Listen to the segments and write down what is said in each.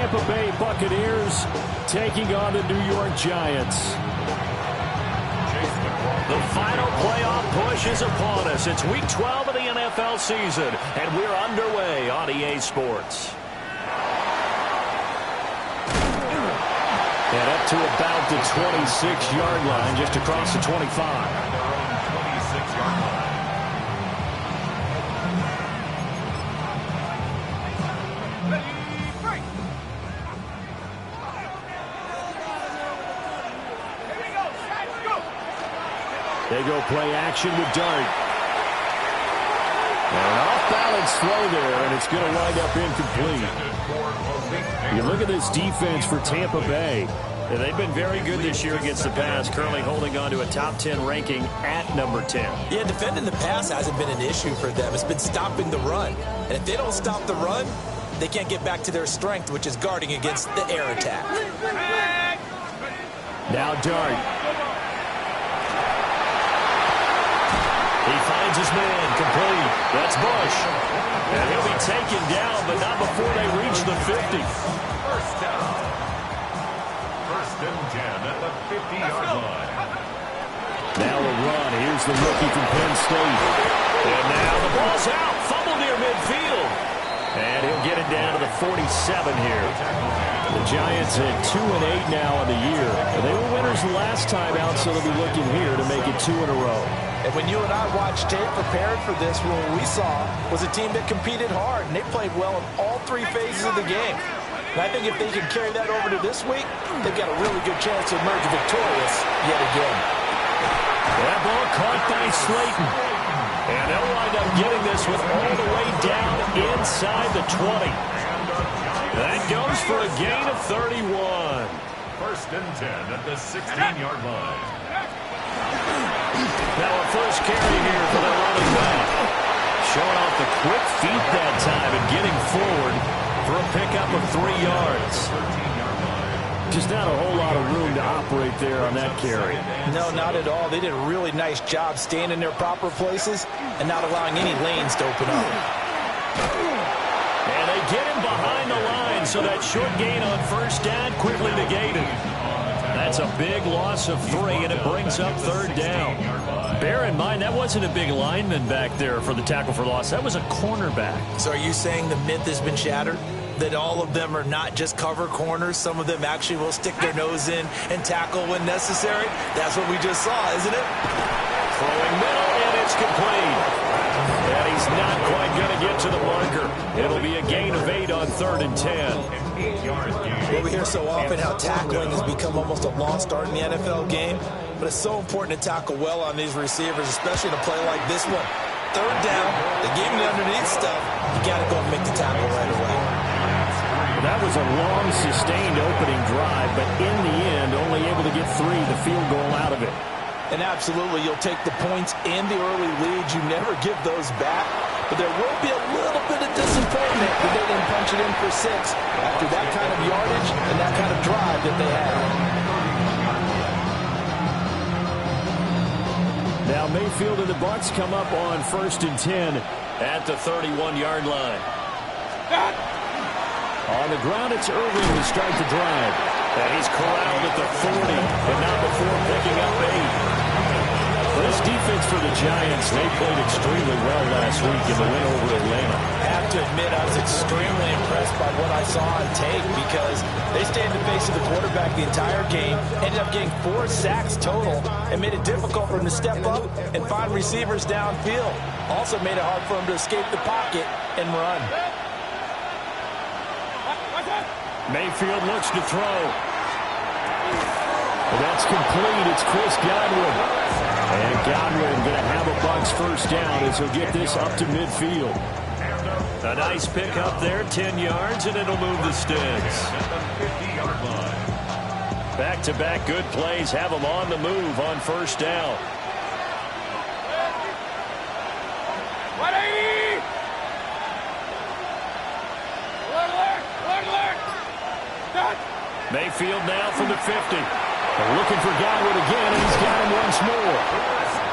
Tampa Bay Buccaneers taking on the New York Giants. The final playoff push is upon us. It's Week 12 of the NFL season, and we're underway on EA Sports. And up to about the 26-yard line, just across the 25. They go play action with Dart. And an off-balance throw there, and it's going to wind up incomplete. You look at this defense for Tampa Bay. Yeah, they've been very good this year against the pass, currently holding on to a top 10 ranking at number 10. Yeah, defending the pass hasn't been an issue for them. It's been stopping the run. And if they don't stop the run, they can't get back to their strength, which is guarding against the air attack. Now Dart. He finds his man, complete. That's Bush. And he'll be taken down, but not before they reach the 50. First down. First and 10 at the 50-yard line. Now a run. Here's the rookie from Penn State. And now the ball's out. Fumble near midfield. And he'll get it down to the 47 here. The Giants at 2-8 now on the year. They were winners the last time out, so they'll be looking here to make it 2 in a row. And when you and I watched tape prepared for this, what we saw was a team that competed hard, and they played well in all three phases of the game. And I think if they can carry that over to this week, they've got a really good chance to emerge victorious yet again. That ball caught by Slayton. And they'll wind up getting this with all the way down inside the 20. That goes for a gain of 31. First and 10 at the 16-yard line. Now a first carry here for the running back. Showing off the quick feet that time and getting forward for a pickup of 3 yards. Just not a whole lot of room to operate there on that carry. No, not at all. They did a really nice job staying in their proper places and not allowing any lanes to open up. And they get him behind the line, so that short gain on first down quickly negated. That's a big loss of 3, and it brings up third down. Bear in mind, that wasn't a big lineman back there for the tackle for loss. That was a cornerback. So are you saying the myth has been shattered? That all of them are not just cover corners? Some of them actually will stick their nose in and tackle when necessary? That's what we just saw, isn't it? Throwing middle, and it's complete. And he's not quite going to get to the marker. It'll be a gain of 8 on 3rd and 10. Well, we hear so often how tackling has become almost a lost art in the NFL game, but it's so important to tackle well on these receivers, especially in a play like this one. Third down, they gave him the underneath stuff. You got to go and make the tackle right away. That was a long, sustained opening drive, but in the end, only able to get 3, the field goal out of it. And absolutely, you'll take the points and the early leads. You never give those back. But there will be a little bit of disappointment that they didn't punch it in for 6 after that kind of yardage and that kind of drive that they had. Now Mayfield and the Bucs come up on 1st and 10 at the 31-yard line. On the ground, it's Irving to start the drive. And he's corralled at the 40, but not before picking up 8. This defense for the Giants, they played extremely well last week in the win over Atlanta. I have to admit, I was extremely impressed by what I saw on tape because they stayed in the face of the quarterback the entire game, ended up getting 4 sacks total, and made it difficult for him to step up and find receivers downfield. Also made it hard for him to escape the pocket and run. Mayfield looks to throw. That's complete. It's Chris Godwin. And Godwin going to have a Bucs first down as he'll get this up to midfield. A nice pick up there, 10 yards, and it'll move the sticks. Back-to-back good plays have them on the move on first down. Mayfield now from the 50. Looking for Godwin again, and he's got him once more.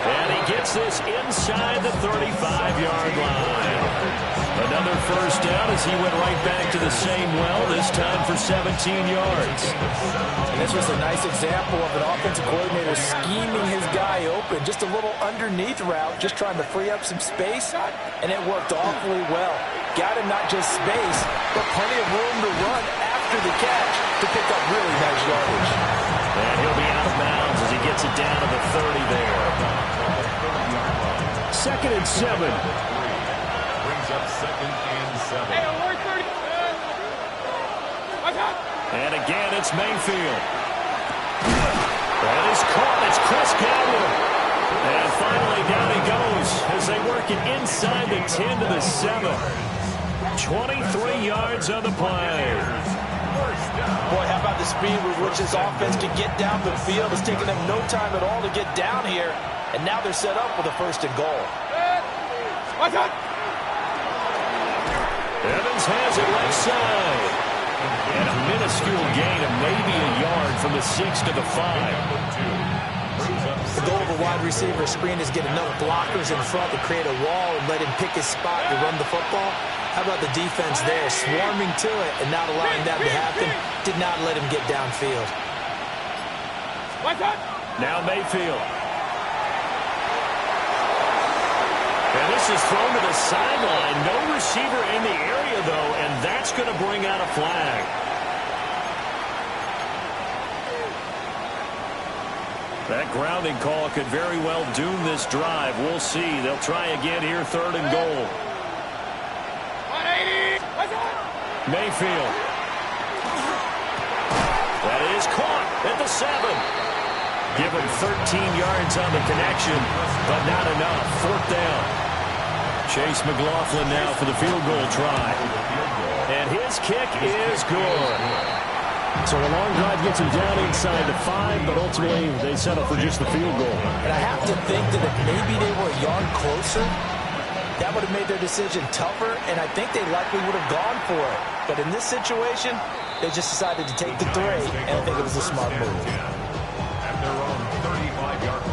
And he gets this inside the 35-yard line. Another first down as he went right back to the same well, this time for 17 yards. And this was a nice example of an offensive coordinator scheming his guy open. Just a little underneath route, just trying to free up some space, and it worked awfully well. Got him not just space, but plenty of room to run after the catch to pick up really nice yardage. And he'll be out of bounds as he gets it down to the 30 there. 2nd and 7. Up 2nd and 7. And again, it's Mayfield. That is caught. It's Chris Godwin. And finally, down he goes as they work it inside the 10 to the 7. 23 yards on the play. Boy, how about the speed with which this offense can get down the field? It's taken them no time at all to get down here. And now they're set up with a 1st and goal. Evans has it left side. And a minuscule gain of maybe a yard from the 6 to the 5. The goal of a wide receiver screen is get enough blockers in front to create a wall and let him pick his spot to run the football. How about the defense there, swarming to it and not allowing that to happen? Did not let him get downfield. Now Mayfield. And this is thrown to the sideline. No receiver in the area, though, and that's going to bring out a flag. That grounding call could very well doom this drive. We'll see. They'll try again here, 3rd and goal. Mayfield. That is caught at the 7. Give him 13 yards on the connection, but not enough. 4th down. Chase McLaughlin now for the field goal try. And his kick is good. So a long drive gets him down inside the 5, but ultimately they settle for just the field goal. And I have to think that if maybe they were a yard closer, that would have made their decision tougher, and I think they likely would have gone for it. But in this situation, they just decided to take the 3, and I think it was a smart move.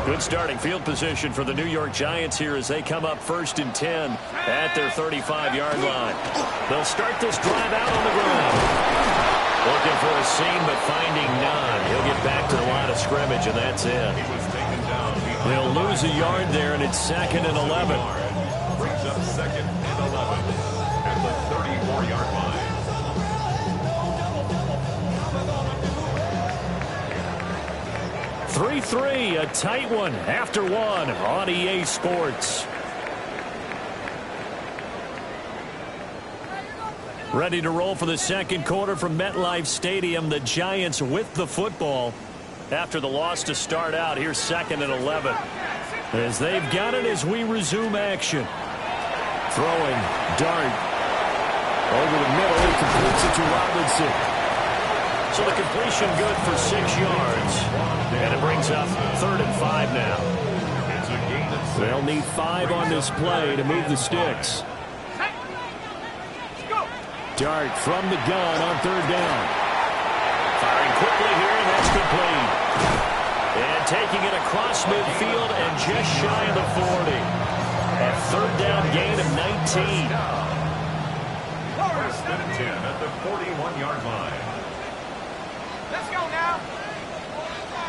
Good starting field position for the New York Giants here as they come up 1st and 10 at their 35-yard line. They'll start this drive out on the ground. Looking for a seam, but finding none. He'll get back to the line of scrimmage, and that's it. They'll lose a yard there, and it's 2nd and 11. Brings up 2nd and 11 at the 34-yard line. 3-3, a tight one after 1 on EA Sports. Ready to roll for the 2nd quarter from MetLife Stadium. The Giants with the football after the loss to start out. Here's 2nd and 11 as they've got it as we resume action. Throwing, dart over the middle. He completes it to Robinson. So the completion good for 6 yards. And it brings up 3rd and 5 now. They'll need 5 on this play to move the sticks. Dart from the gun on 3rd down. Firing quickly here, and that's complete. And taking it across midfield and just shy of the 40. A 3rd down gain of 19. 1st and 10 at the 41-yard line. Let's go now.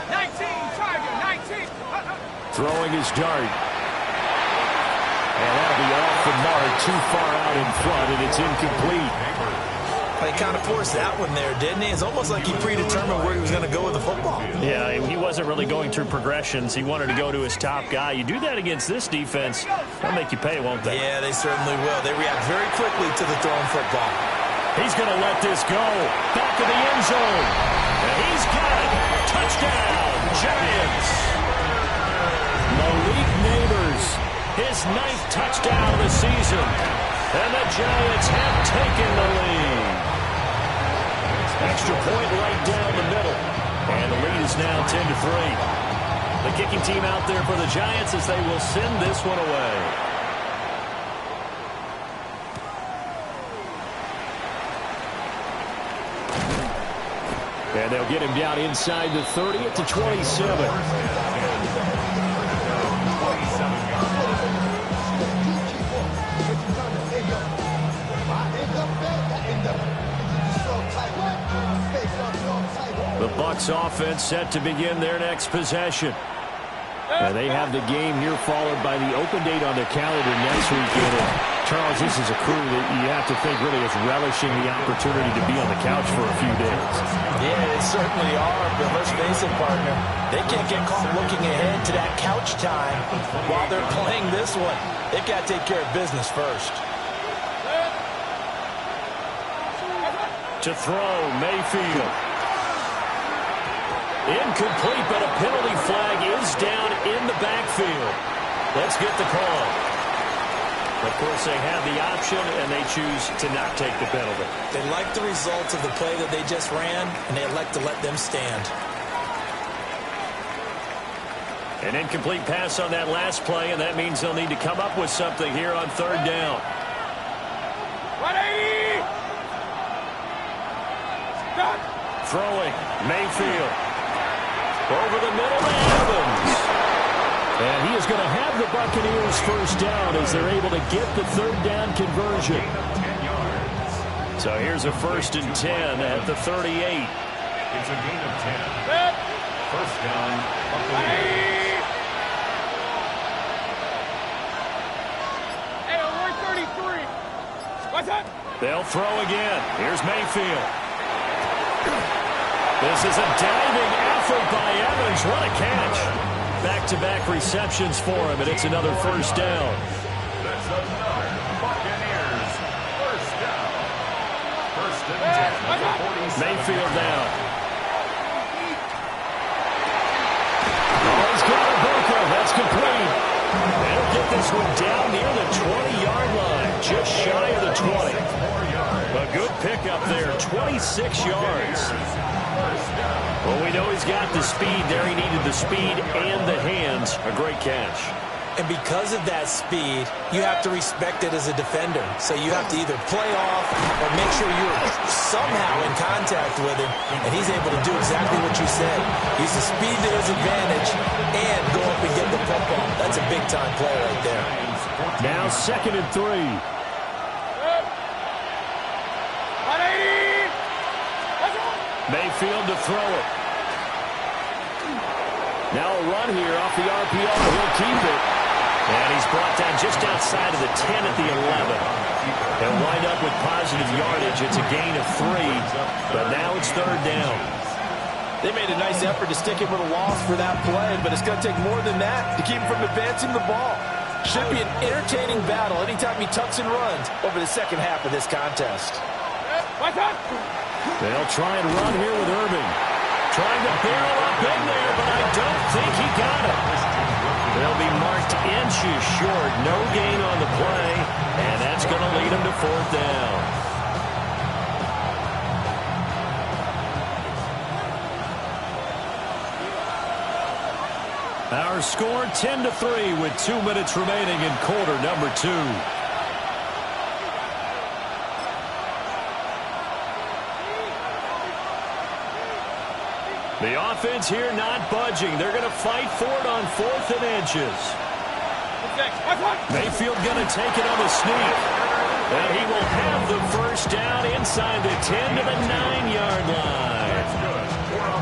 19, Tiger, 19. Throwing his dart. And that'll be off the mark, too far out in front, and it's incomplete. He kind of forced that one there, didn't he? It's almost like he predetermined where he was going to go with the football. Yeah, he wasn't really going through progressions. He wanted to go to his top guy. You do that against this defense, they'll make you pay, won't they? Yeah, they certainly will. They react very quickly to the thrown football. He's going to let this go. Back of the end zone. And he's got it. Touchdown, Giants. Malik Neighbors, his 9th touchdown of the season. And the Giants have taken the lead. Extra point right down the middle. And the lead is now 10-3. The kicking team out there for the Giants as they will send this one away. And they'll get him down inside the 30 at the 27. The Bucs offense set to begin their next possession. And they have the game here followed by the open date on their calendar next weekend. And Charles, this is a crew that you have to think really is relishing the opportunity to be on the couch for a few days. Yeah, they certainly are, but let's face it, partner. They can't get caught looking ahead to that couch time while they're playing this one. They've got to take care of business first. To throw, Mayfield. Incomplete, but a penalty flag is down in the backfield. Let's get the call. Of course, they have the option, and they choose to not take the penalty. They like the results of the play that they just ran, and they elect to let them stand. An incomplete pass on that last play, and that means they'll need to come up with something here on third down. 180! Stop! Throwing, Mayfield. Over the middle to Evans. And he is going to have the Buccaneers first down as they're able to get the third down conversion. So here's a 1st and 10 at the 38. It's a gain of 10. First down, Buccaneers. Hey, we're 33. What's up? They'll throw again. Here's Mayfield. This is a diving effort by Evans. What a catch. Back-to-back receptions for him, and it's another first down. That's another Buccaneers first down. First and 10 at the 47. Mayfield down. Oh, he's got a bunker. That's complete. They'll get this one down near the 20-yard line, just shy of the 20. A good pickup there, 26 yards. Well, we know he's got the speed there. He needed the speed and the hands. A great catch. And because of that speed, you have to respect it as a defender. So you have to either play off or make sure you're somehow in contact with him, and he's able to do exactly what you said. Use the speed to his advantage and go up and get the football. That's a big-time play right there. Now 2nd and 3. 180! Mayfield to throw it. Now a run here off the RPO. He'll keep it. And he's brought down just outside of the 10 at the 11. They'll wind up with positive yardage. It's a gain of 3, but now it's third down. They made a nice effort to stick him with a loss for that play, but it's going to take more than that to keep him from advancing the ball. Should be an entertaining battle anytime he tucks and runs over the second half of this contest. What's up? They'll try and run here with Irving. Trying to barrel up in there, but I don't think he got it. They'll be marked inches short. No gain on the play, and that's going to lead them to fourth down. Our score 10-3 with 2 minutes remaining in quarter number 2. The offense here not budging. They're going to fight for it on 4th and inches. Mayfield going to take it on the sneak. And he will have the first down inside the 10 to the 9-yard line.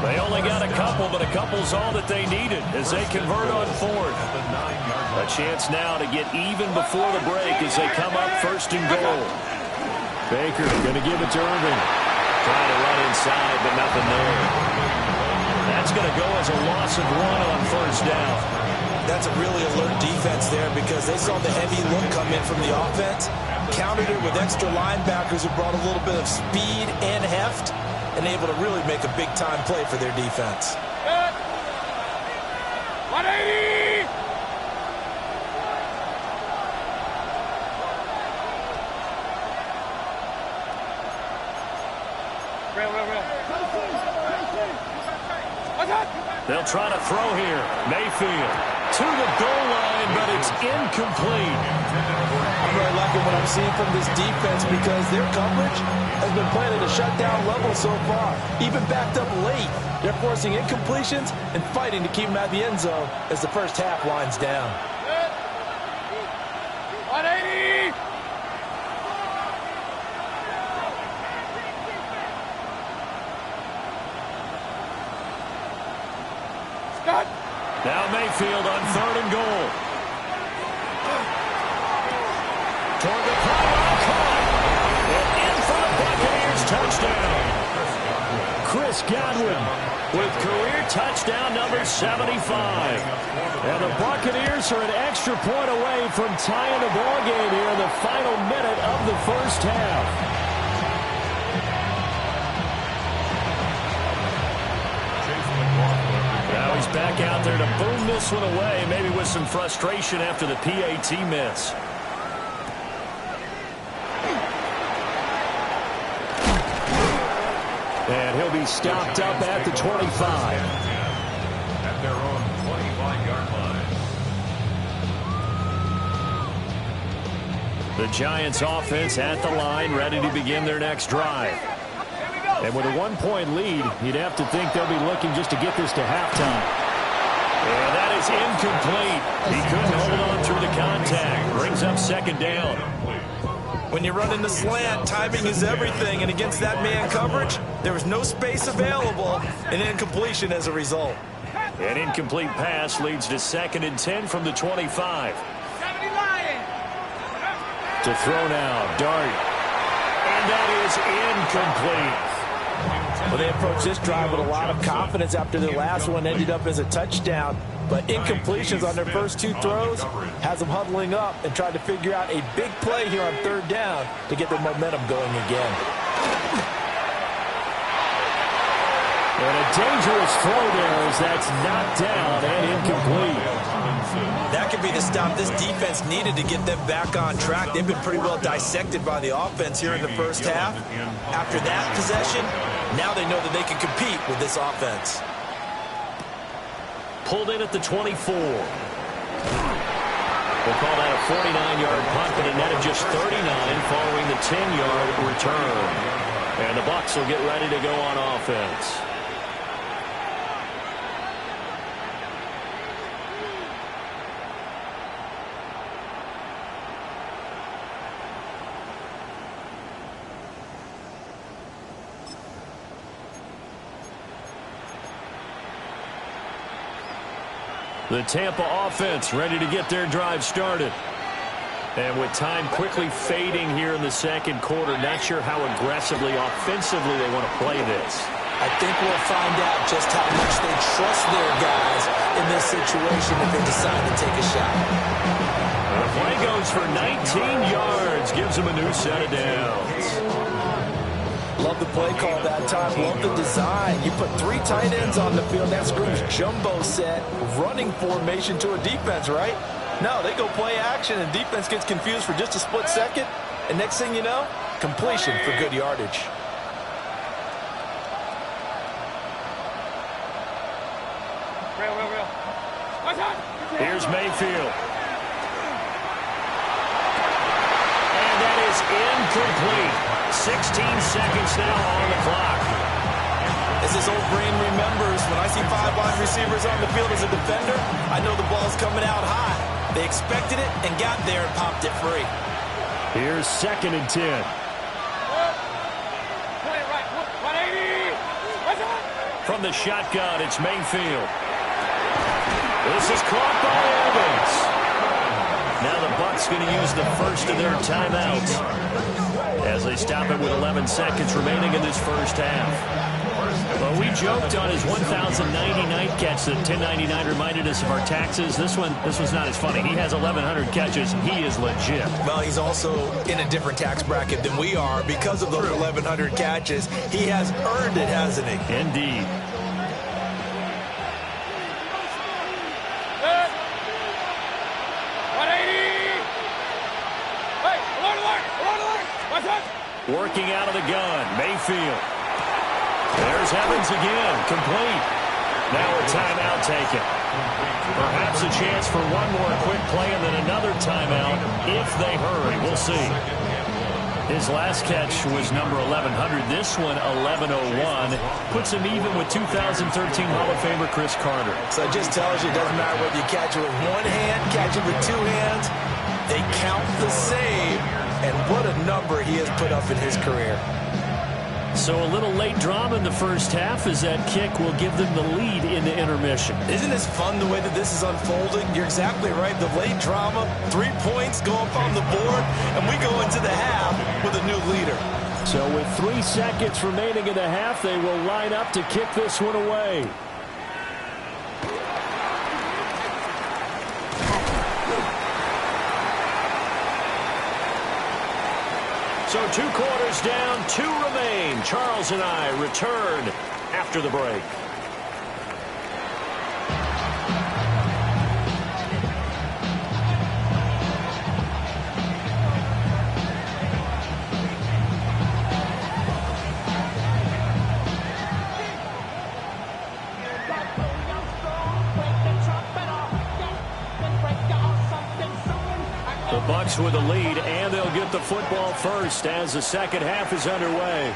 They only got a couple, but a couple's all that they needed as they convert on 4th. A chance now to get even before the break as they come up 1st and goal. Baker going to give it to Irving. Trying to run inside, but nothing there. That's going to go as a loss of 1 on first down. That's a really alert defense there because they saw the heavy look come in from the offense, countered it with extra linebackers who brought a little bit of speed and heft, and able to really make a big-time play for their defense. 180! They'll try to throw here. Mayfield to the goal line, but it's incomplete. I'm really liking what I'm seeing from this defense because their coverage has been playing at a shutdown level so far. Even backed up late, they're forcing incompletions and fighting to keep them out of the end zone as the first half winds down. 180! Now Mayfield on 3rd and goal. Toward the pylon, caught. And in for the Buccaneers touchdown. Chris Godwin with career touchdown number 75. And the Buccaneers are an extra point away from tying the ball game here in the final minute of the first half. Now he's back out there to boom this one away, maybe with some frustration after the PAT miss. And he'll be stopped up at the 25. At their own 25-yard line. The Giants offense at the line, ready to begin their next drive. And with a 1-point lead, you'd have to think they'll be looking just to get this to halftime. And that is incomplete. He couldn't hold on through the contact. Brings up 2nd down. When you run in the slant, timing is everything. And against that man coverage, there was no space available. And incompletion as a result. An incomplete pass leads to 2nd and 10 from the 25. To throw now, Dart. And that is incomplete. Well, they approached this drive with a lot of confidence after their last one ended up as a touchdown. But incompletions on their first 2 throws has them huddling up and trying to figure out a big play here on 3rd down to get their momentum going again. And a dangerous throw there as that's knocked down and incomplete. That could be the stop this defense needed to get them back on track. They've been pretty well dissected by the offense here in the first half. After that possession, now they know that they can compete with this offense. Pulled in at the 24. We'll call that a 49-yard punt, but a net of just 39 following the 10-yard return. And the Bucs will get ready to go on offense. The Tampa offense ready to get their drive started. And with time quickly fading here in the 2nd quarter, not sure how aggressively, offensively they want to play this. I think we'll find out just how much they trust their guys in this situation if they decide to take a shot. The play goes for 19 yards, gives them a new set of downs. Love the play call that time. Love the design. You put 3 tight ends on the field. That screams jumbo set, running formation to a defense, right? No, they go play action, and defense gets confused for just a split second. And next thing you know, completion for good yardage. Here's Mayfield. And that is incomplete. 16 seconds now on the clock. As this old brain remembers, when I see 5 wide receivers on the field as a defender, I know the ball's coming out high. They expected it and got there and popped it free. Here's 2nd and 10. From the shotgun, it's Mayfield. This is caught by Evans. Now the Bucs going to use the first of their timeouts as they stop it with 11 seconds remaining in this first half. Well, we joked on his 1,099 catch that 1099 reminded us of our taxes. This one's not as funny. He has 1,100 catches. He is legit. Well, he's also in a different tax bracket than we are because of those 1,100 catches. He has earned it, hasn't he? Indeed. Working out of the gun, Mayfield. There's Evans again, complete. Now a timeout taken. Perhaps a chance for one more quick play and then another timeout if they hurry. We'll see. His last catch was number 1,100. This one, 1101. Puts him even with 2013 Hall of Famer Chris Carter. So it just tells you it doesn't matter whether you catch it with one hand, catch it with 2 hands. They count the save. And what a number he has put up in his career. So a little late drama in the first half as that kick will give them the lead into intermission. Isn't this fun the way that this is unfolding? You're exactly right. The late drama, 3 points go up on the board, and we go into the half with a new leader. So with 3 seconds remaining in the half, they will line up to kick this one away. So 2 quarters down, 2 remain. Charles and I return after the break. The Bucs with the lead, and they'll get the football first as the second half is underway.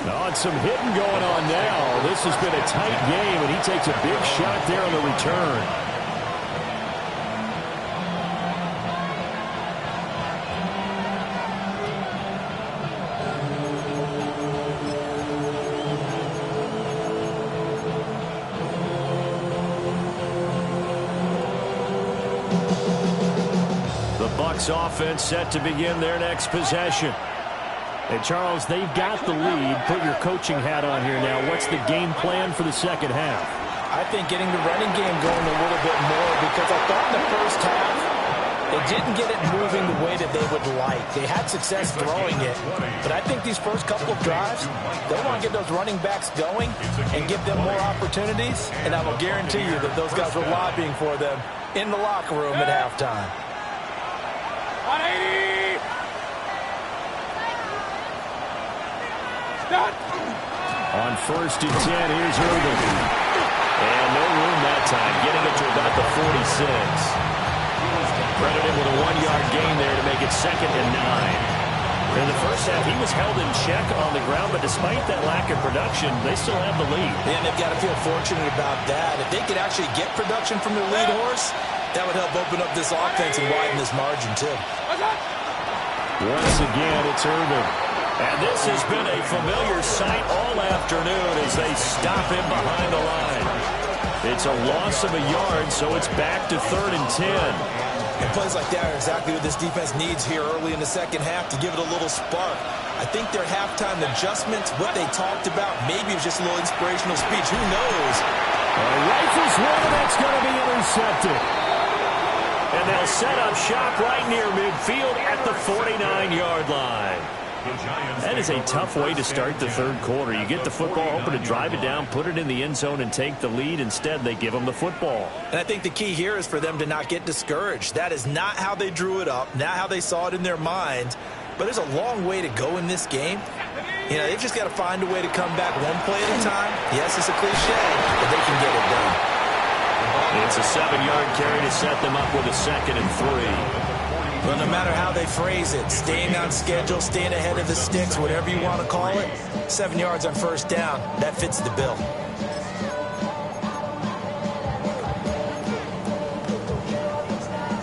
Oh, and some hitting going on now. This has been a tight game, and he takes a big shot there on the return. Offense set to begin their next possession. Hey, Charles, they've got the lead. Put your coaching hat on here now. What's the game plan for the second half? I think getting the running game going a little bit more, because I thought in the first half they didn't get it moving the way that they would like. They had success throwing it, but I think these first couple of drives, they want to get those running backs going and give them more opportunities, and I will guarantee you that those guys were lobbying for them in the locker room at halftime. 180! Stop! On 1st and 10, here's Irvin. And no room that time, getting it to about the 46. Credited with a 1-yard gain there to make it 2nd and 9. In the first half, he was held in check on the ground, but despite that lack of production, they still have the lead. And they've got to feel fortunate about that. If they could actually get production from their lead horse, that would help open up this offense and widen this margin, too. Once again, it's Irvin. And this has been a familiar sight all afternoon as they stop him behind the line. It's a loss of a yard, so it's back to 3rd and 10. And plays like that are exactly what this defense needs here early in the second half to give it a little spark. I think their halftime adjustments, what they talked about, maybe it was just a little inspirational speech. Who knows? Rifles one, that's going to be intercepted. And they'll set up shop right near midfield at the 49-yard line. That is a tough way to start the third quarter. You get the football, hoping to drive it down, put it in the end zone, and take the lead. Instead, they give them the football. And I think the key here is for them to not get discouraged. That is not how they drew it up, not how they saw it in their mind. But there's a long way to go in this game. You know, they've just got to find a way to come back one play at a time. Yes, it's a cliche, but they can get it done. It's a 7-yard carry to set them up with a 2nd and 3. But no matter how they phrase it, staying on schedule, staying ahead of the sticks, whatever you want to call it, 7 yards on 1st down, that fits the bill.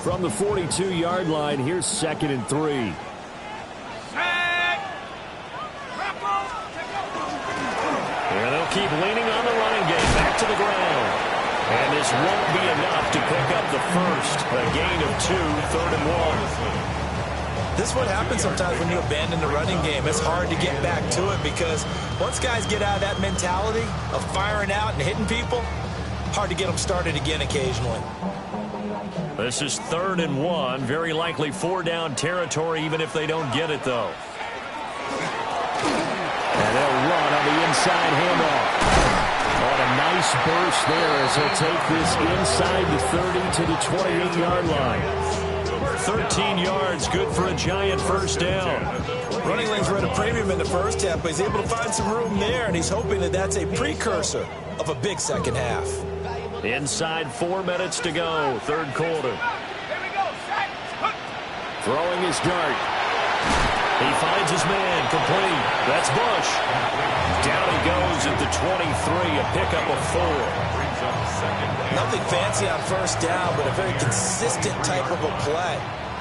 From the 42-yard line, here's 2nd and 3. And they'll keep leaning on the running game, back to the ground. And this won't be enough to pick up the first. A gain of 2, 3rd and 1. This is what happens sometimes when you abandon the running game. It's hard to get back to it because once guys get out of that mentality of firing out and hitting people, hard to get them started again occasionally. This is 3rd and 1. Very likely 4-down territory even if they don't get it, though. And they'll run on the inside handoff. What a nice burst there as he'll take this inside the 30 to the 28-yard line. 13 yards, good for a giant first down. Running lanes were at a premium in the first half, but he's able to find some room there, and he's hoping that that's a precursor of a big second half. Inside 4 minutes to go, third quarter. Throwing his dart. He finds his man, complete. That's Bush. Down he goes at the 23, a pickup of 4. Nothing fancy on first down, but a very consistent type of a play.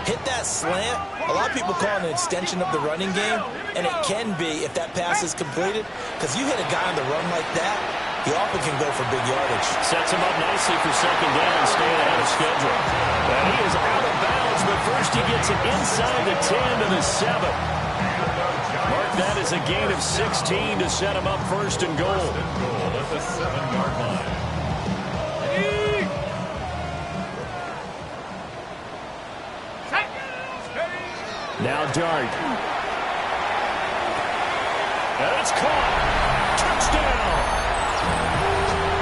hit that slant. A lot of people call it an extension of the running game, and it can be if that pass is completed, because you hit a guy on the run like that, he often can go for big yardage. Sets him up nicely for second down, staying ahead of schedule. And he is out of bounds, but first he gets it inside the 10 to the 7. Mark that as a gain of 16 to set him up first and goal. At the 7-yard line. Now Dart. And it's caught. Touchdown.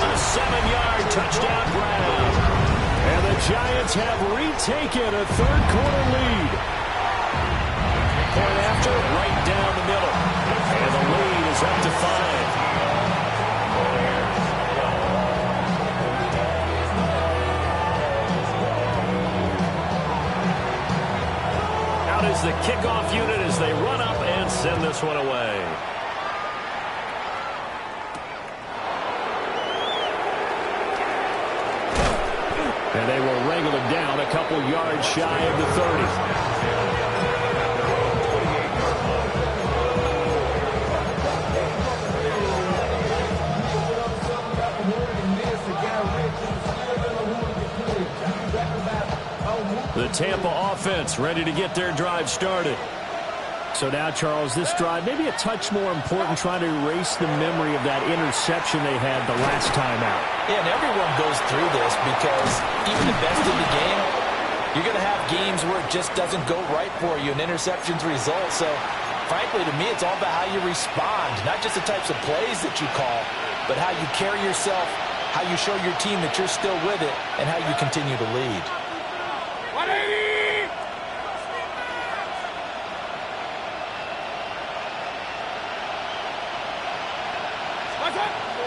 A 7-yard touchdown grab. And the Giants have retaken a third-quarter lead. Point after, right down the middle. And the lead is up to 5. Out is the kickoff unit as they run up and send this one away. And they will wrangle it down a couple yards shy of the 30. The Tampa offense ready to get their drive started. So now, Charles, this drive maybe a touch more important, trying to erase the memory of that interception they had the last time out. Yeah, and everyone goes through this because even the best in the game, you're going to have games where it just doesn't go right for you and interceptions result. So, frankly, to me, it's all about how you respond, not just the types of plays that you call, but how you carry yourself, how you show your team that you're still with it, and how you continue to lead. 180!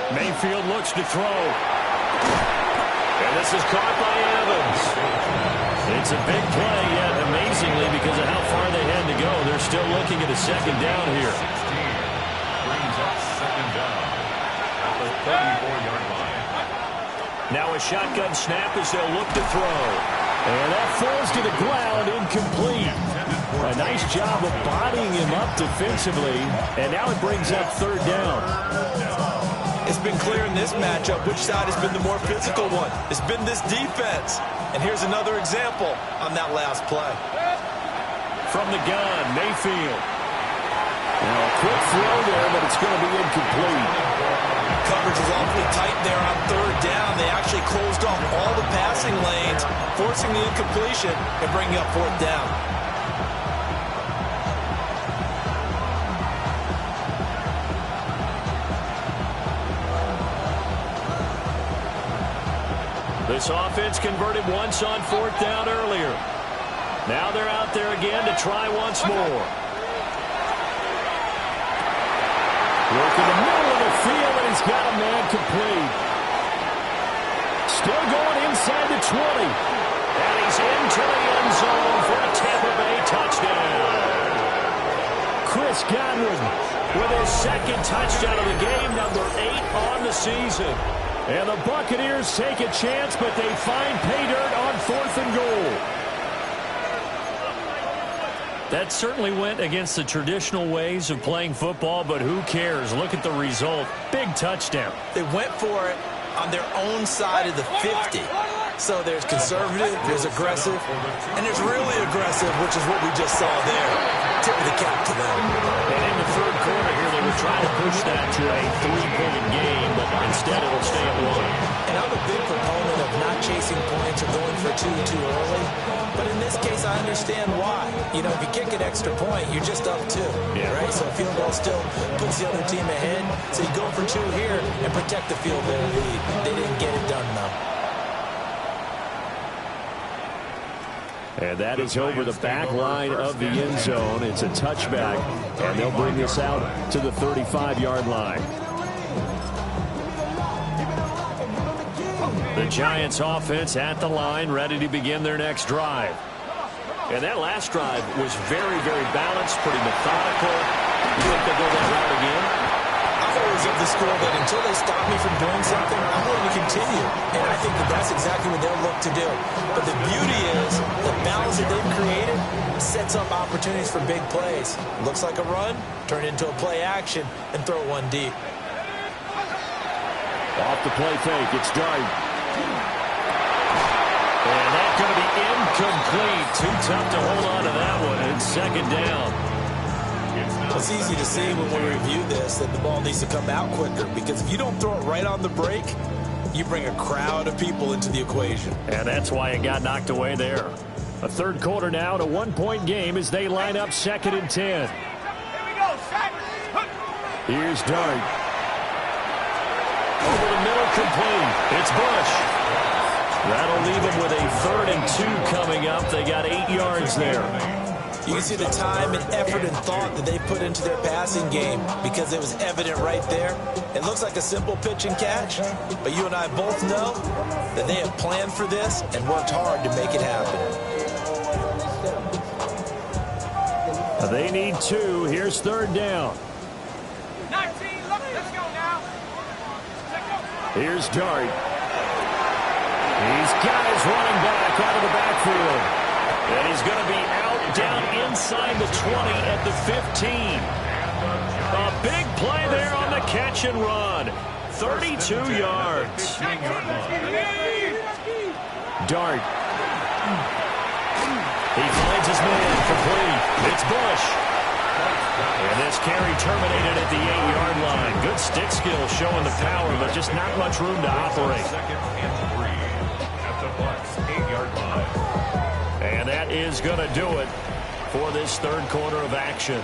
Mayfield looks to throw. And this is caught by Evans. It's a big play, yet amazingly, because of how far they had to go, they're still looking at a second down here. 16 brings up second down at the 34-yard line. Now a shotgun snap as they'll look to throw. And that falls to the ground, incomplete. A nice job of bodying him up defensively, and now it brings up third down. It's been clear in this matchup which side has been the more physical one. It's been this defense. And here's another example on that last play. From the gun, Mayfield. Now a quick throw there, but it's going to be incomplete. Coverage is awfully tight there on third down. They actually closed off all the passing lanes, forcing the incompletion and bringing up fourth down. This offense converted once on fourth down earlier. Now they're out there again to try once more. Work in the middle of the field, and he's got a man complete. Still going inside the 20. And he's into the end zone for a Tampa Bay touchdown. Chris Godwin with his second touchdown of the game, number 8 on the season. And the Buccaneers take a chance, but they find pay dirt on 4th and goal. That certainly went against the traditional ways of playing football, but who cares? Look at the result. Big touchdown. They went for it on their own side of the 50. So there's conservative, there's aggressive, and there's really aggressive, which is what we just saw there. Tip of the cap to them. And in the third quarter here, they were trying to push that to a 3-point game, but instead it'll stay at 1. And I'm a big proponent of not chasing points or going for 2 too early. But in this case, I understand why. You know, if you kick an extra point, you're just up 2, right? So a field goal still puts the other team ahead. So you go for 2 here and protect the field goal lead. They didn't get it done, though. And that is over the back line of the end zone. It's a touchback, and they'll bring this out to the 35-yard line. The Giants offense at the line, ready to begin their next drive. And that last drive was very, very balanced, pretty methodical. You think they'll go that route again? I always of the school that until they stop me from doing something, I'm going to continue. And I think that that's exactly what they'll look to do. But the beauty is the balance that they've created sets up opportunities for big plays. Looks like a run, turn it into a play action, and throw one deep. Off the play fake, it's Dart. And that's going to be incomplete. Too tough to hold on to that one. It's second down. It's easy to see when we review this that the ball needs to come out quicker, because if you don't throw it right on the break, you bring a crowd of people into the equation. And that's why it got knocked away there. A third quarter now, to 1-point game as they line up 2nd and 10. Here's Dart. Over the middle, complete. It's Bush. That'll leave them with a 3rd and 2 coming up. They got 8 yards there. You can see the time and effort and thought that they put into their passing game, because it was evident right there. It looks like a simple pitch and catch, but you and I both know that they have planned for this and worked hard to make it happen. They need 2. Here's 3rd down. 19, let's go now. Here's Dart. He's got his running back out of the backfield. And he's going to be out down inside the 20 at the 15. A big play there on the catch and run. 32 yards. Dart. He finds his man, complete. It's Bush. And this carry terminated at the 8-yard line. Good stick skill showing the power, but just not much room to operate. 2nd and 3 at the Bucs 8-yard line. And that is going to do it for this third quarter of action.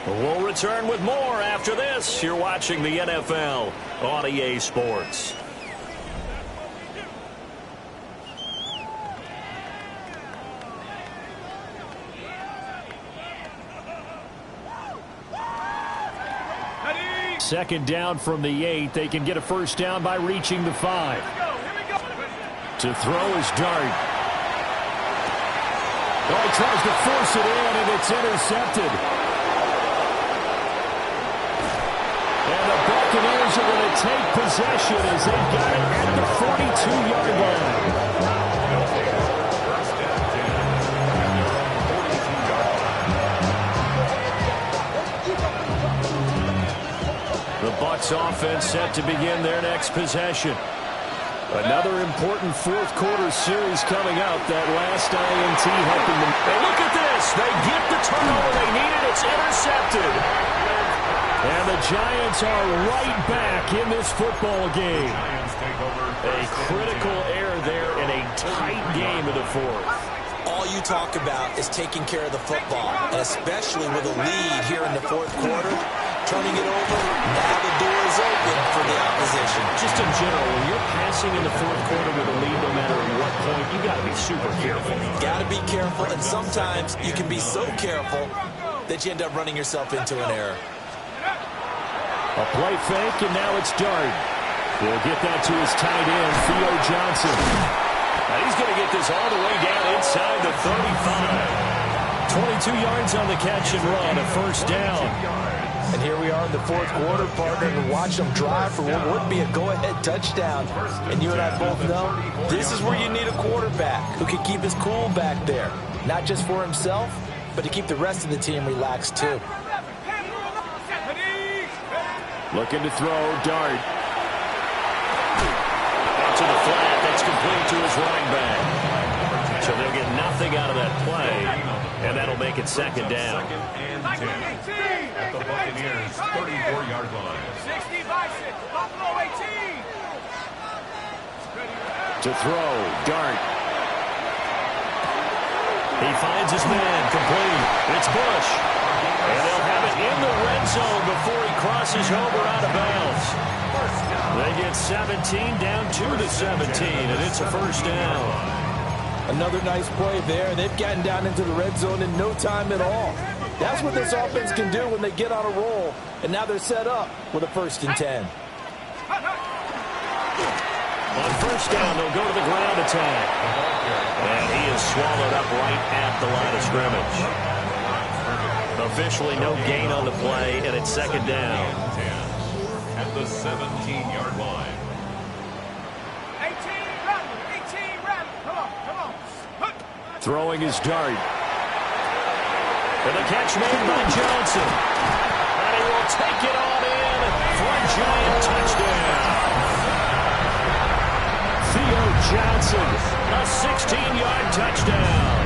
We'll return with more after this. You're watching the NFL on EA Sports. Second down from the 8. They can get a first down by reaching the 5. To throw is Dart. Oh, he tries to force it in, and it's intercepted. And the Buccaneers are going to take possession as they got it at the 42-yard line. The Bucs offense set to begin their next possession. Another important fourth quarter series coming up. That last INT helping them. And look at this. They get the turnover they needed. It's intercepted. And the Giants are right back in this football game. A critical error there in a tight game in the fourth. All you talk about is taking care of the football, and especially with a lead here in the fourth quarter. Turning it over, now the door is open for the opposition. Just in general, when you're passing in the fourth quarter with a lead, no matter at what point, you got to be super careful. Got to be careful, and sometimes you can be so careful that you end up running yourself into an error. A play fake, and now it's Dart. We'll get that to his tight end, Theo Johnson. Now he's going to get this all the way down inside the 35. 22 yards on the catch and run, a first down. And here we are in the fourth quarter, partner, and watch them drive for what would be a go-ahead touchdown. And you and I both know this is where you need a quarterback who can keep his cool back there. Not just for himself, but to keep the rest of the team relaxed too. Looking to throw, Dart. Out to the flat, that's complete to his running back. So they'll get nothing out of that play, and that'll make it second down. 2nd and 10 at the Buccaneers 34-yard line. 60 by 6, Buffalo 18. To throw, Dart. He finds his man, complete. It's Bush. And they'll have it in the red zone before he crosses over out of bounds. They get 17 down to the 17, and it's a first down. Another nice play there. They've gotten down into the red zone in no time at all. That's what this offense can do when they get on a roll. And now they're set up with a 1st and 10. On first down, they'll go to the ground attack. And he is swallowed up right at the line of scrimmage. Officially no gain on the play, and it's second down. at the 17-yard line. 18, rattle. 18, rattle. Come on, come on. Throwing his dart. And the catch made by Johnson. And he will take it on in for a Giant touchdown. Theo Johnson, a 16-yard touchdown.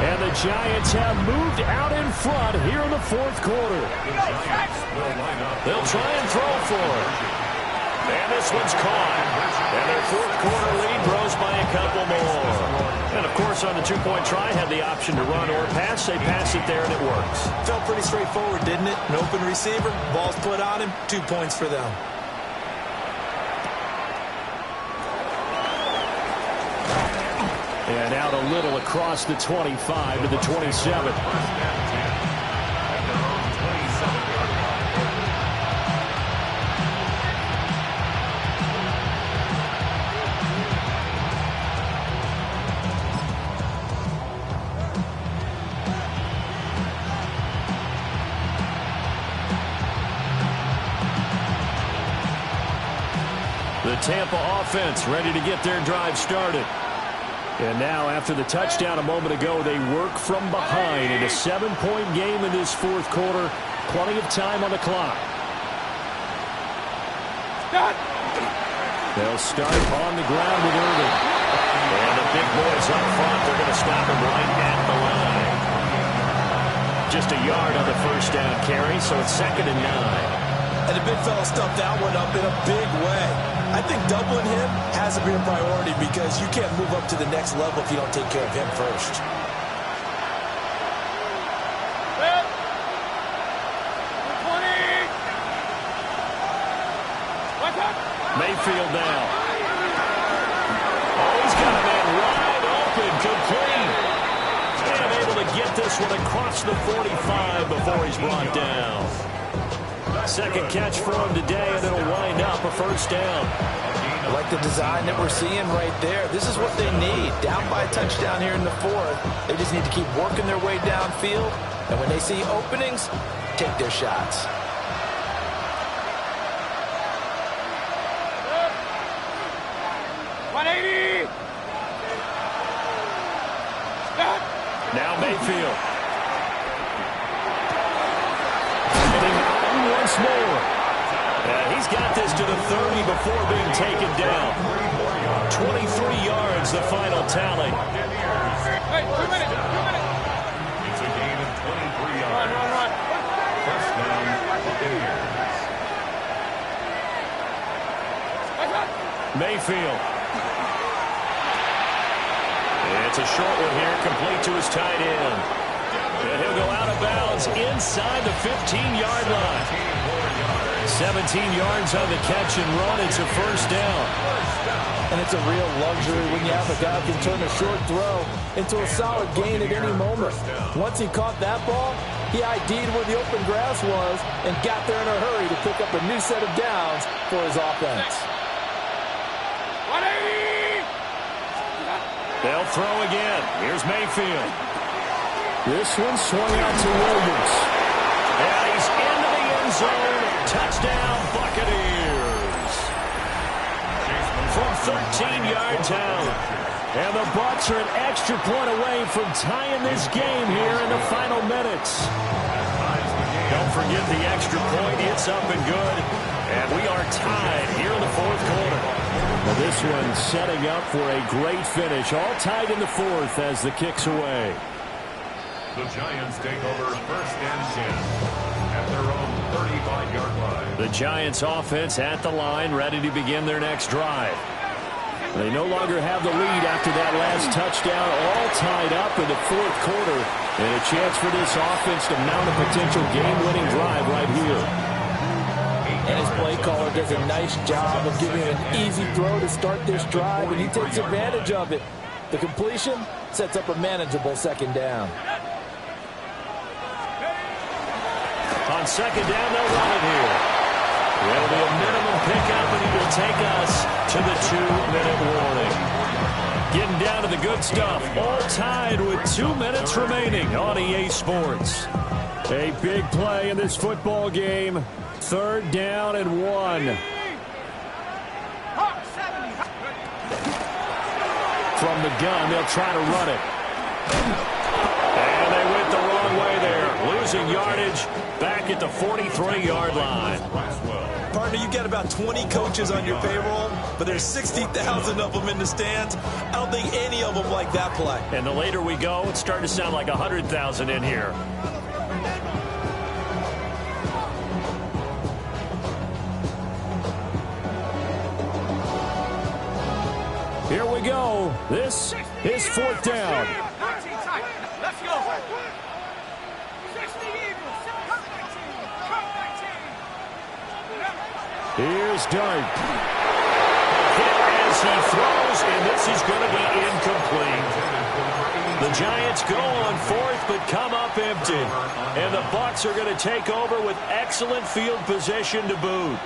And the Giants have moved out in front here in the fourth quarter. They'll try and throw for it. And this one's caught. And their fourth quarter lead grows by a couple more. And, of course, on the two-point try, had the option to run or pass. They pass it there, and it works. Felt pretty straightforward, didn't it? An open receiver, ball's put on him, 2 points for them. And out a little across the 25 to the 27. The Tampa offense ready to get their drive started. And now, after the touchdown a moment ago, they work from behind in a 7-point game in this fourth quarter. Plenty of time on the clock. They'll start on the ground with Irving. And the big boys up front, they're going to stop him right at the line. Just a yard on the first down carry, so it's 2nd and 9. And the big fella stuffed that one up in a big way. I think doubling him has to be a priority because you can't move up to the next level if you don't take care of him first. Mayfield now. Oh, he's got a man wide open, complete. And able to get this one across the 45 before he's brought down. Second catch for him today, and it'll wind up a first down. I like the design that we're seeing right there. This is what they need. Down by a touchdown here in the fourth. They just need to keep working their way downfield. And when they see openings, take their shots. Now Mayfield. Getting out once more. And he's got this to the 30 before being taken down. 23 yards, the final tally. Hey, 2 minutes, 2 minutes. It's a gain of 23 yards. Run. First down, Buccaneers. Mayfield. It's a short one here, complete to his tight end. And he'll go out of bounds inside the 15-yard line. 17 yards on the catch and run. It's a first down. And it's a real luxury when you have a guy who can turn a short throw into a solid gain at any moment. Once he caught that ball, he ID'd where the open grass was and got there in a hurry to pick up a new set of downs for his offense. 180! They'll throw again. Here's Mayfield. This one swung out to Williams. And he's into the end zone. Touchdown, Buccaneers. From 13 yards out. And the Bucs are an extra point away from tying this game here in the final minutes. Don't forget the extra point. It's up and good. And we are tied here in the fourth quarter. Well, this one setting up for a great finish. All tied in the fourth as the kick's away. The Giants take over first and 10 at their own 35-yard line. The Giants offense at the line, ready to begin their next drive. They no longer have the lead after that last touchdown, all tied up in the fourth quarter. And a chance for this offense to mount a potential game-winning drive right here. And his play caller does a nice job of giving him an easy throw to start this drive, and he takes advantage of it. The completion sets up a manageable second down. On second down, they'll run it here. It'll be a minimum pickup, and he will take us to the 2-minute warning. Getting down to the good stuff. All tied with 2 minutes remaining on EA Sports. A big play in this football game. 3rd down and 1. From the gun, they'll try to run it. And they went the wrong way there. Losing yardage back at the 43-yard line. Partner, you got about 20 coaches on your payroll, but there's 60,000 of them in the stands. I don't think any of them like that play. And the later we go, it's starting to sound like 100,000 in here. Here we go. This is 4th down. Let's go. 60 Eagles. Come 19. Come 19. Here's Dart. Hit as he throws, and this is going to be incomplete. The Giants go on 4th, but come up empty. And the Bucs are going to take over with excellent field position to boot.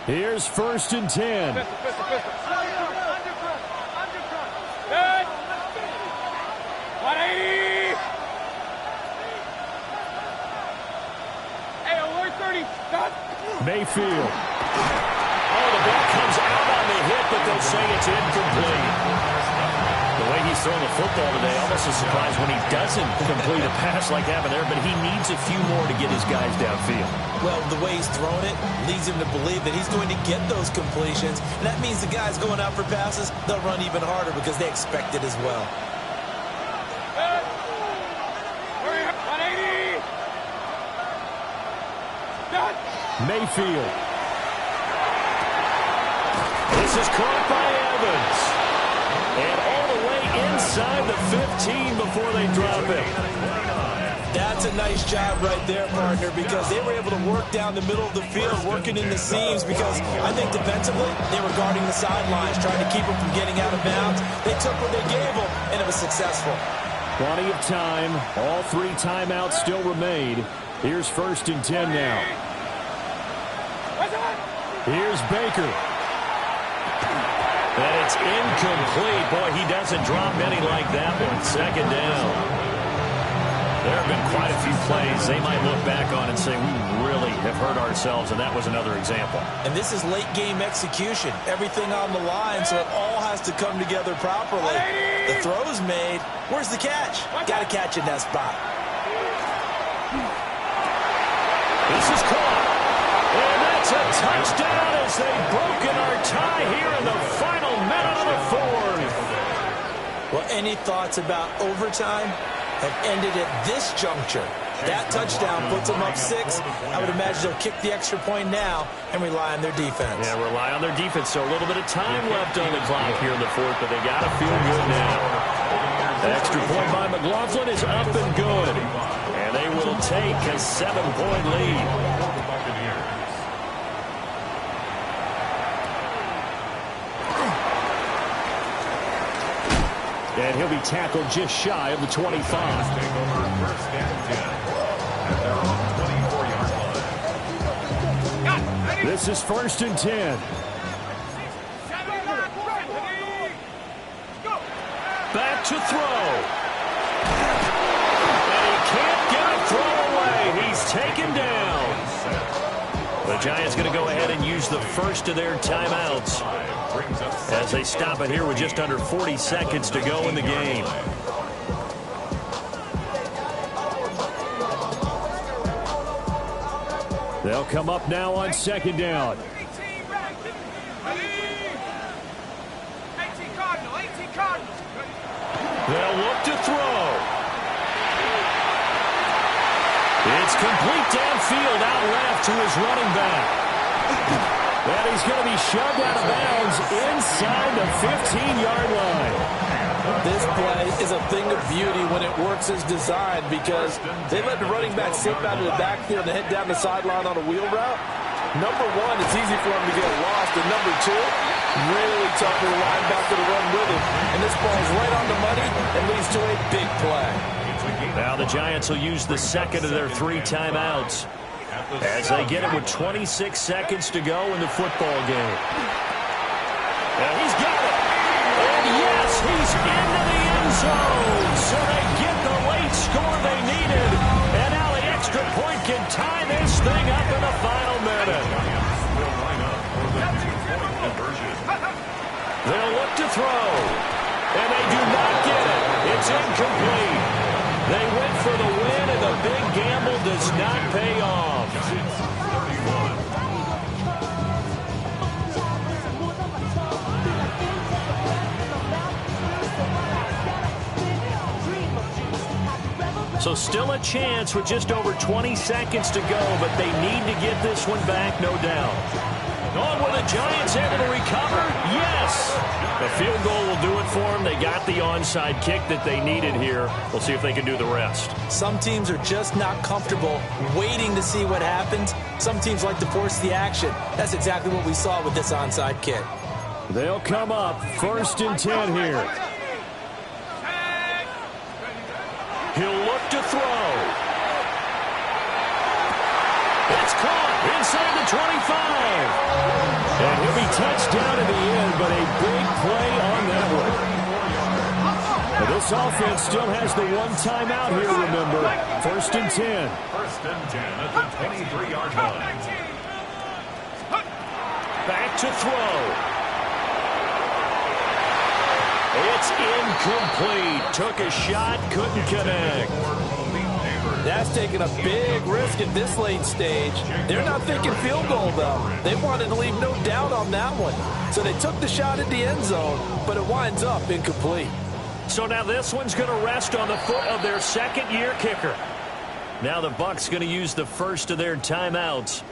Here's 1st and 10. Good. Good. 180. Hey, alert 30. Stop. Mayfield. Oh, the ball comes out on the hit, but they'll say it's incomplete. The way he's throwing the football today, almost a surprise when he doesn't complete a pass like happened there, but he needs a few more to get his guys downfield. Well, the way he's thrown it leads him to believe that he's going to get those completions. And that means the guys going out for passes, they'll run even harder because they expect it as well. 180. Done. Mayfield. This is caught by Evans. And all the way inside the 15 before they drop it. That's a nice job right there, partner, because they were able to work down the middle of the field, working in the seams, because I think defensively they were guarding the sidelines, trying to keep them from getting out of bounds. They took what they gave them, and it was successful. Plenty of time. All 3 timeouts still remain. Here's 1st and 10 now. Here's Baker. And it's incomplete. Boy, he doesn't drop many like that one. 2nd down. There have been quite a few plays they might look back on and say, we really have hurt ourselves, and that was another example. And this is late game execution. Everything on the line, so it all has to come together properly. The throw's made. Where's the catch? Got to catch in that spot. This is caught. And that's a touchdown as they've broken our tie here in the final minute of the 4th. Well, any thoughts about overtime have ended at this juncture? That touchdown puts them up 6. I would imagine they'll kick the extra point now and rely on their defense. Yeah, rely on their defense. So a little bit of time left on the clock here in the 4th, but they got to feel good now. The extra point by McLaughlin is up and good. And they will take a 7-point lead. And he'll be tackled just shy of the 25. This is 1st and 10. Back to throw. And he can't get a throw away. He's taken down. The Giants going to go ahead and use the first of their timeouts as they stop it here with just under 40 seconds to go in the game. They'll come up now on 2nd down. 18 Cardinals. They'll look to throw. It's complete downfield, out left to his running back. And he's going to be shoved out of bounds inside the 15-yard line. This play is a thing of beauty when it works as designed, because they let the running back slip out of the backfield and head down the sideline on a wheel route. Number 1, it's easy for him to get lost. And number 2, really tough for the linebacker to run with him. And this ball is right on the money and leads to a big play. Now the Giants will use the second of their 3 timeouts as they get it with 26 seconds to go in the football game. And he's got it. And yes, he's into the end zone. So they get the late score they needed. And now the extra point can tie this thing up in the final minute. They'll look to throw. And they do not get it. It's incomplete. They went for the win, and the big gamble does not pay off. So still a chance with just over 20 seconds to go, but they need to get this one back, no doubt. On with the Giants able to recover? Yes! The field goal will do it for them. They got the onside kick that they needed here. We'll see if they can do the rest. Some teams are just not comfortable waiting to see what happens. Some teams like to force the action. That's exactly what we saw with this onside kick. They'll come up 1st and 10 here. He'll look to throw. It's caught inside the 25. And he'll be touched down in the end, but a big play on that one. Now this offense still has the one timeout here, remember. 1st and 10. 1st and 10 at the 23-yard line. Back to throw. It's incomplete. Took a shot, couldn't connect. That's taking a big risk at this late stage. They're not thinking field goal, though. They wanted to leave no doubt on that one. So they took the shot at the end zone, but it winds up incomplete. So now this one's going to rest on the foot of their second-year kicker. Now the Bucs going to use the first of their timeouts.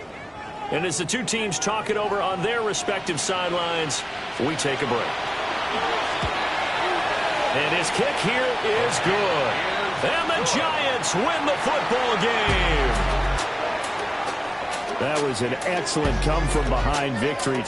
And as the two teams talk it over on their respective sidelines, we take a break. And his kick here is good. And the Giants win the football game. That was an excellent come-from-behind victory.